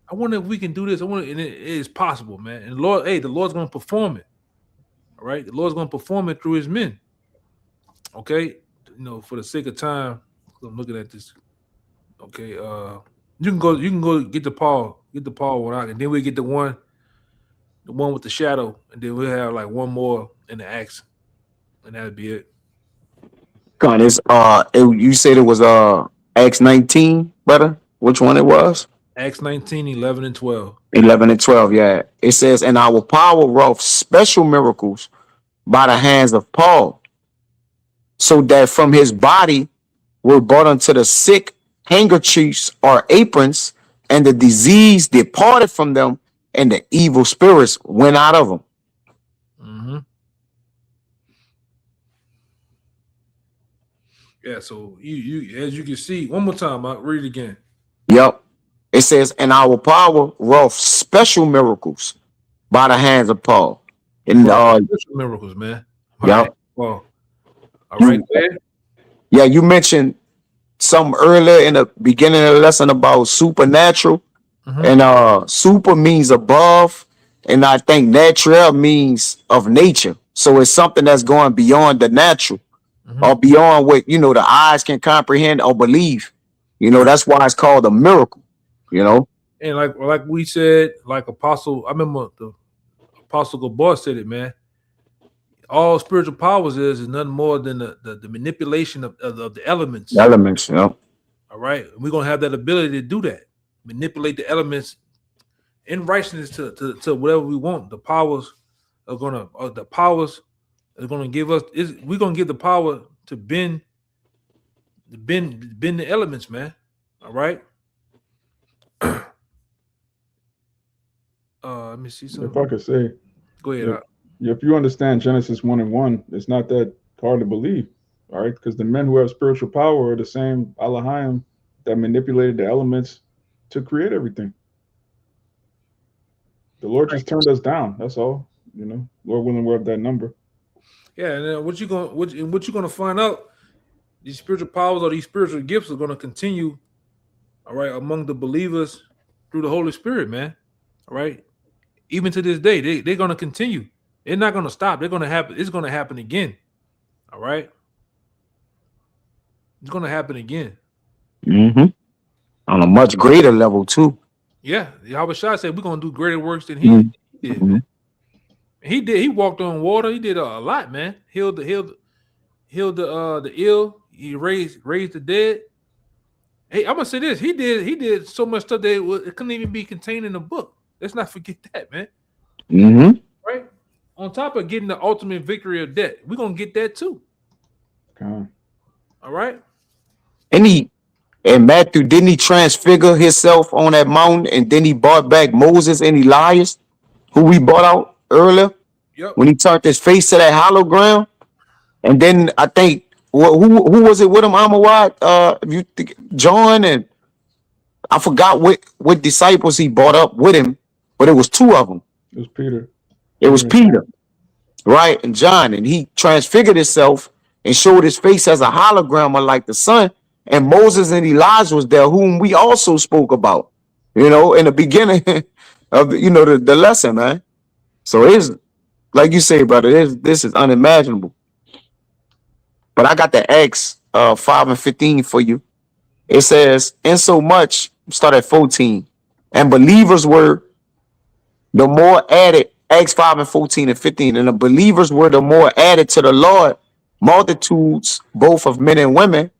I wonder if we can do this. And it is possible, man. And the Lord's gonna perform it. All right, the Lord's gonna perform it through his men. Okay, you know, for the sake of time, I'm looking at this. Okay, you can go get the Paul one out, and then we get the one with the shadow, and then we'll have like one more in the Acts, and that'll be it. Con, it's you said it was Acts 19, brother. Which one it was? Acts 19, 11, and 12. 11 and 12, yeah. It says, and our power wrought special miracles by the hands of Paul, so that from his body were brought unto the sick handkerchiefs or aprons, and the disease departed from them, and the evil spirits went out of them. Mm-hmm. Yeah, so you as you can see, one more time, I'll read it again. Yep. It says, and our power wrought special miracles by the hands of Paul. And special miracles, man. Yep. Well, all right, there. Yeah, you mentioned some earlier in the beginning of the lesson about supernatural. Mm-hmm. And super means above, and I think natural means of nature. So it's something that's going beyond the natural, or beyond what the eyes can comprehend or believe. That's why it's called a miracle. And like we said, like Apostle, I remember the Apostle Gabor said it, man. All spiritual powers is nothing more than the manipulation of the elements. Elements, yeah. All right, we're gonna have that ability to do that, manipulate the elements in righteousness to whatever we want. The powers are gonna give us. We're gonna give the power to bend the elements, man. All right. Let me see something. If I could say, Go ahead. if you understand Genesis 1 and 1, it's not that hard to believe, all right? Because the men who have spiritual power are the same Elohim that manipulated the elements to create everything. The Lord just turned us down. That's all. Lord willing, we're up that number. Yeah, and what you're gonna find out, these spiritual powers or these spiritual gifts are gonna continue, all right, among the believers through the Holy Spirit, man. All right. Even to this day, they're gonna continue. They're not gonna stop. They're gonna happen. It's gonna happen again. All right. It's gonna happen again. Mm-hmm. On a much greater level too. Yeah, Yahweh Shai said we're gonna do greater works than he did. Man. He did. He walked on water. He did a lot, man. Healed the ill. He raised the dead. Hey, I'm gonna say this. He did so much stuff that it couldn't even be contained in the book. Let's not forget that, man. Mm-hmm. Right. On top of getting the ultimate victory of death, we're gonna get that too. Okay. All right. And Matthew, didn't he transfigure himself on that mountain, and then he brought back Moses and Elias, who we brought out earlier? Yep. When he turned his face to that hollow ground, and then I think who was it with him? Amawad, John, and I forgot what disciples he brought up with him, but it was two of them. It was Peter. It was and Peter, right, and John, and he transfigured himself and showed his face as a hologram of like the sun. And Moses and Elijah was there, whom we also spoke about, in the beginning of the lesson, man. So it's like you say, brother, this is unimaginable. But I got the Acts 5 and 15 for you. It says, in so much, start at 14, and believers were the more added, Acts 5 and 14 and 15, and the believers were the more added to the Lord, multitudes, both of men and women,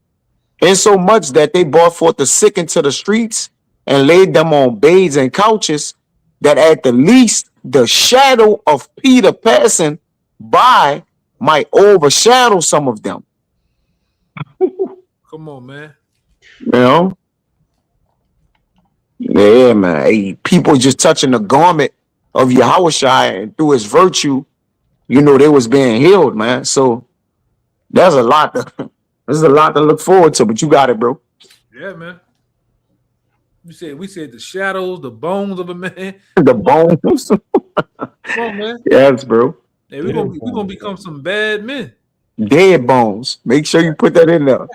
insomuch that they brought forth the sick into the streets and laid them on beds and couches, that at the least the shadow of Peter passing by might overshadow some of them. Come on, man. You know? Yeah, man. Hey, people just touching the garment of Yahushua, and through his virtue, they was being healed, man. So there's a lot to look forward to, but you got it, bro. Yeah, man. We said the shadows, the bones of a man. The bones. Come on, man. Yes, bro. Hey, we're gonna become some bad men. Dead bones. Make sure you put that in there.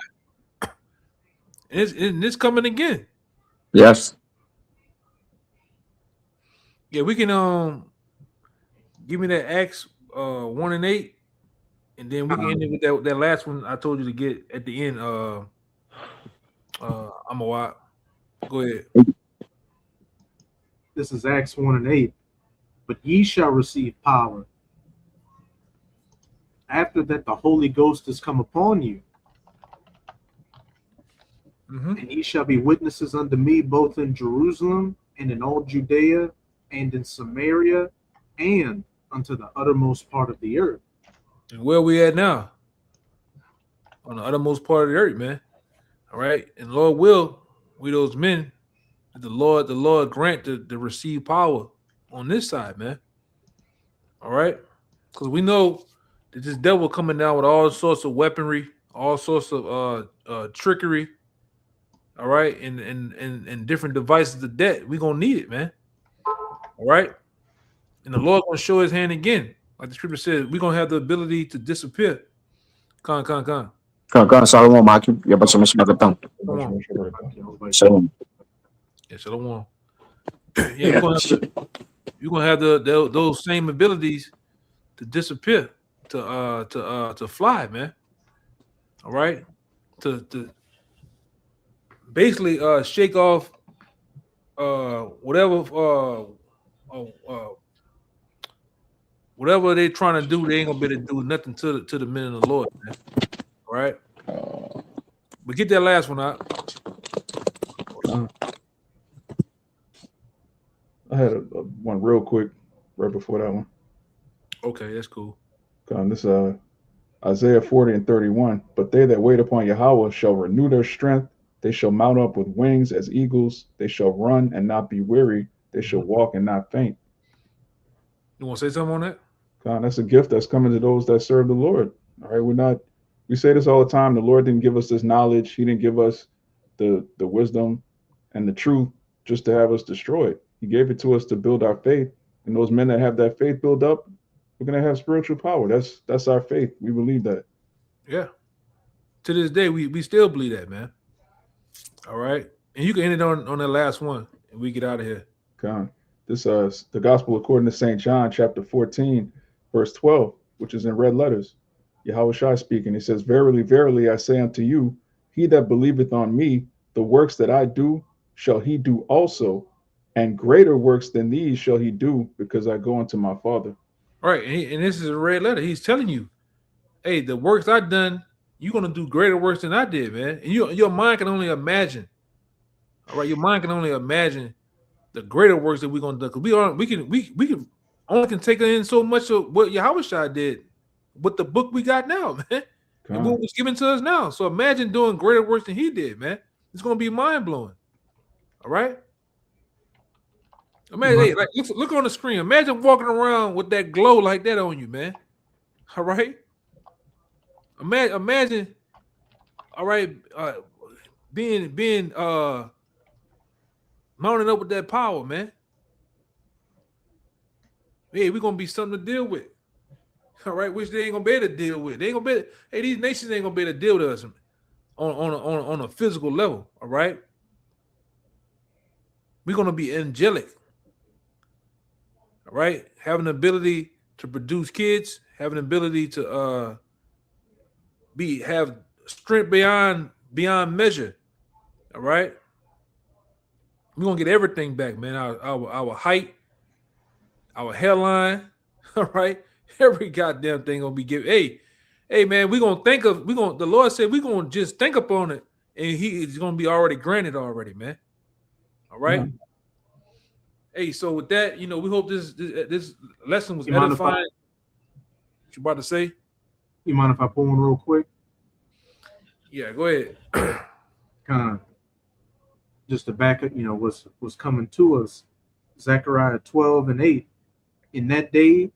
And it's coming again. Yes. Yeah, we can give me that Acts 1 and 8, and then we can end it with that last one I told you to get at the end. I'm a while. Go ahead. This is Acts 1 and 8. But ye shall receive power after that the Holy Ghost is come upon you. Mm-hmm. And ye shall be witnesses unto me both in Jerusalem and in all Judea and in Samaria and unto the uttermost part of the earth. And where we at now? On the uttermost part of the earth, man. All right. And Lord will, we those men, the Lord grant to receive power on this side, man. All right. Because we know that this devil coming down with all sorts of weaponry, all sorts of trickery. All right, and different devices of debt. We're gonna need it, man. All right. And the Lord gonna show his hand again. Like the scripture says, we're gonna have the ability to disappear. Con. Shalom, Maki. Yeah, but some Come on. Shalom. Yeah, shalom. Yeah, you're gonna have those same abilities to disappear, to fly, man. All right, to basically shake off whatever they're trying to do. They ain't gonna be able to do nothing to the men of the Lord, man. All right, but get that last one out. I had one real quick right before that one. Okay, that's cool. This Isaiah 40 and 31. But they that wait upon Yahweh shall renew their strength. They shall mount up with wings as eagles. They shall run and not be weary. They shall walk and not faint. You want to say something on that? That's a gift that's coming to those that serve the Lord. All right, we say this all the time. The Lord didn't give us this knowledge. He didn't give us the wisdom and the truth just to have us destroyed. He gave it to us to build our faith. And those men that have that faith build up, we're gonna have spiritual power. That's our faith. We believe that. Yeah. To this day, we still believe that, man. All right. And you can end it on that last one and we get out of here. This the gospel according to St. John, chapter 14, verse 12, which is in red letters. Yahushua speaking. He says, verily, verily, I say unto you, he that believeth on me, the works that I do, shall he do also, and greater works than these shall he do, because I go unto my Father. All right. And this is a red letter. He's telling you, hey, the works I've done, you're going to do greater works than I did, man. And your mind can only imagine. All right. Your mind can only imagine the greater works that we're going to do. Because we can only can take in so much of what Yahushua did with the book we got now, man. And what was given to us now. So imagine doing greater works than he did, man. It's going to be mind blowing. All right. Imagine, hey, like look on the screen. Imagine walking around with that glow like that on you, man. All right. Imagine. All right. Being mounting up with that power, man. Hey, we're gonna be something to deal with. All right, which they ain't gonna be able to deal with. They ain't gonna be. Hey, these nations ain't gonna be able to deal with us on a physical level. All right, we're gonna be angelic. All right, having the ability to produce kids, having the ability to have strength beyond measure. All right, we're gonna get everything back, man. Our height, our hairline. All right, every goddamn thing gonna be given. Hey, man, the Lord said we're gonna just think upon it, and He's gonna be already granted already, man. All right. Mhm. Hey, so with that, we hope this lesson was You mind if I- edifying. What you about to say? You mind if I pull one real quick? Yeah, go ahead. Kind of just to back up, what's coming to us. Zechariah 12:8. In that day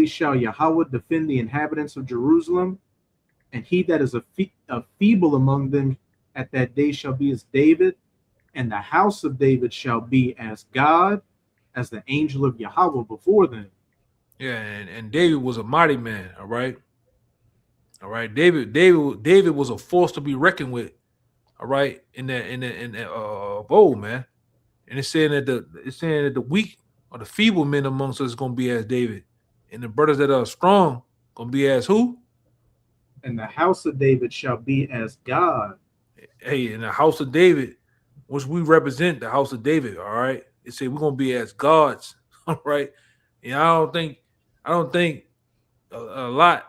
shall Yahweh defend the inhabitants of Jerusalem, and he that is a feeble among them at that day shall be as David, and the house of David shall be as God, as the angel of Yahweh before them. Yeah, and David was a mighty man. All right. David was a force to be reckoned with. All right, in that bowl, man. And it's saying that the weak or the feeble men amongst us is gonna be as David, and the brothers that are strong gonna be as who? And the house of David shall be as God. Hey, in the house of David, which we represent the house of David. All right, it said we're gonna be as gods. All right, and I don't think a lot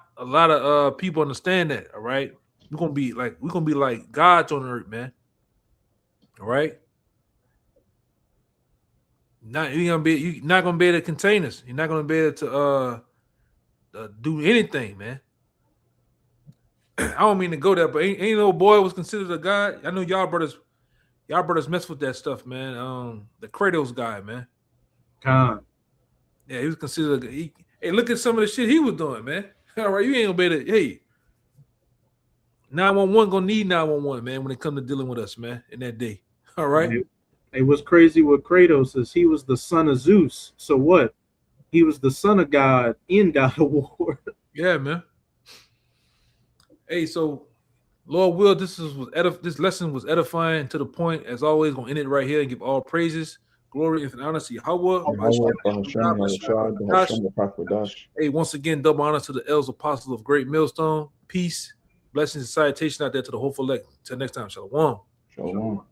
of people understand that. All right, we're gonna be like gods on earth, man. All right. You're not gonna be able to contain us. You're not gonna be able to do anything, man. I don't mean to go there, but ain't no boy was considered a god. I know y'all brothers mess with that stuff, man. The Kratos guy, man. God. Yeah, he was considered. Hey, look at some of the shit he was doing, man. All right, you ain't gonna be able to. Hey, 911 gonna need 911, man, when it comes to dealing with us, man, in that day. All right. Hey, what's crazy with Kratos is he was the son of Zeus. So what? He was the son of God in God of War. Yeah, man. Hey, so Lord will, this lesson was edifying to the point. As always, gonna end it right here and give all praises, glory, and honor to Yahweh. Hey, once again, double honor to the elders apostles of Great Millstone. Peace, blessings, and salutation out there to the hopeful elect. Till next time, shalom. Shalom.